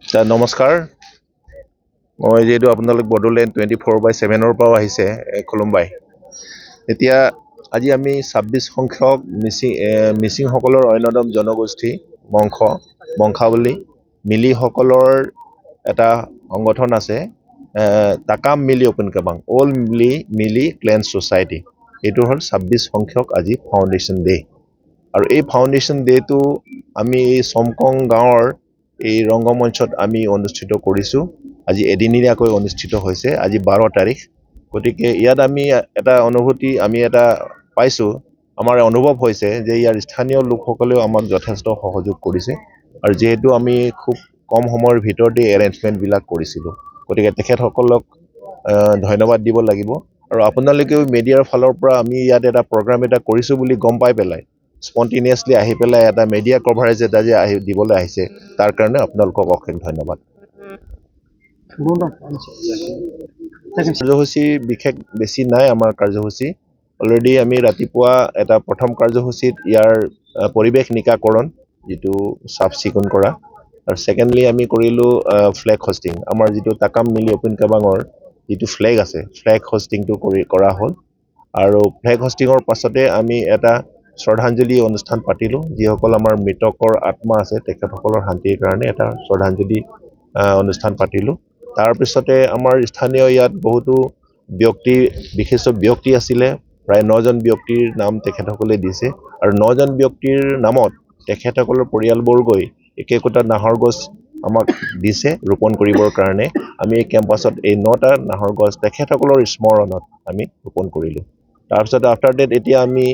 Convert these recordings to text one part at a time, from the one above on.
নমস্কাৰ। মই যিহেতু আপোনালোক বড়োলেণ্ড 24/7 পৰা আহিছে কলম্বাই। এতিয়া আজি আমি 26 সংখ্যক মিচিংসকলৰ অন্যতম জনগোষ্ঠী বংশাৱলী মিলিসকলৰ এটা সংগঠন আছে, তাকাম মিলি অপেন কাবাং অল মিলি ক্লেন ছ'চাইটি। এইটো হ'ল 26 সংখ্যক আজি ফাউণ্ডেশ্যন ডে। আৰু এই ফাউণ্ডেশ্যন ডেটো আমি চমকং গাঁৱৰ এই ৰংগমঞ্চত আমি অনুষ্ঠিত কৰিছোঁ। আজি এদিনীয়াকৈ অনুষ্ঠিত হৈছে, আজি 12 তাৰিখ। গতিকে ইয়াত আমি এটা অনুভূতি পাইছোঁ, আমাৰ অনুভৱ হৈছে যে ইয়াৰ স্থানীয় লোকসকলেও আমাক যথেষ্ট সহযোগ কৰিছে। আৰু যিহেতু আমি খুব কম সময়ৰ ভিতৰতে এৰেঞ্জমেণ্টবিলাক কৰিছিলোঁ, গতিকে তেখেতসকলক ধন্যবাদ দিব লাগিব। আৰু আপোনালোকেও মিডিয়াৰ ফালৰ পৰা আমি ইয়াত এটা প্ৰগ্ৰাম এটা কৰিছোঁ বুলি গম পাই পেলাই স্পণ্টেনিয়াছলি আহি পেলাই এটা মিডিয়া কভাৰেজ এটা যে দিবলৈ আহিছে, তাৰ কাৰণে আপোনালোকক অশেষ ধন্যবাদ। কাৰ্যসূচী বিশেষ বেছি নাই আমাৰ কাৰ্যসূচী। অলৰেডি আমি ৰাতিপুৱা এটা প্ৰথম কাৰ্যসূচীত ইয়াৰ পৰিৱেশ নিকাকৰণ, যিটো চাফ চিকুণ কৰা, আৰু ছেকেণ্ডলি আমি কৰিলোঁ ফ্লেগ হোষ্টিং। আমাৰ যিটো তাকাম মিলি অপেন কাবাঙৰ যিটো ফ্লেগ আছে, ফ্লেগ হোষ্টিংটো কৰা হ'ল। আৰু ফ্লেগ হোষ্টিঙৰ পাছতে আমি এটা শ্ৰদ্ধাঞ্জলি অনুষ্ঠান পাতিলোঁ। যিসকল আমাৰ মৃতকৰ আত্মা আছে তেখেতসকলৰ শান্তিৰ কাৰণে এটা শ্ৰদ্ধাঞ্জলি অনুষ্ঠান পাতিলোঁ। তাৰপিছতে আমাৰ স্থানীয় ইয়াত বহুতো বিশিষ্ট ব্যক্তি আছিলে, প্ৰায় 9জন ব্যক্তিৰ নাম তেখেতসকলে দিছে। আৰু 9জন ব্যক্তিৰ নামত তেখেতসকলৰ পৰিয়ালবৰ্গই একোটা নাহৰ গছ আমাক দিছে ৰোপণ কৰিবৰ কাৰণে। আমি এই কেম্পাছত এই 9টা নাহৰ গছ তেখেতসকলৰ স্মৰণত আমি ৰোপণ কৰিলোঁ। তাৰপিছত আফটাৰ ডেট এতিয়া আমি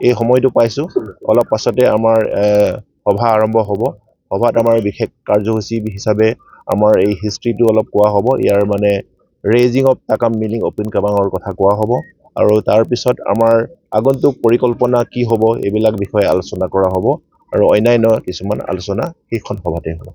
এই সময়টো পাইছোঁ, অলপ পাছতে আমাৰ সভা আৰম্ভ হ'ব। সভাত আমাৰ বিশেষ কাৰ্যসূচী হিচাপে আমাৰ এই হিষ্ট্ৰীটো অলপ কোৱা হ'ব, ইয়াৰ ৰেইজিং অফ তাকাম মিলি অপেন কাবাঙৰ কথা কোৱা হ'ব। আৰু তাৰপিছত আমাৰ আগন্তুক পৰিকল্পনা কি হ'ব এইবিলাক বিষয়ে আলোচনা কৰা হ'ব, আৰু অন্যান্য কিছুমান আলোচনা সেইখন সভাতে হ'ব।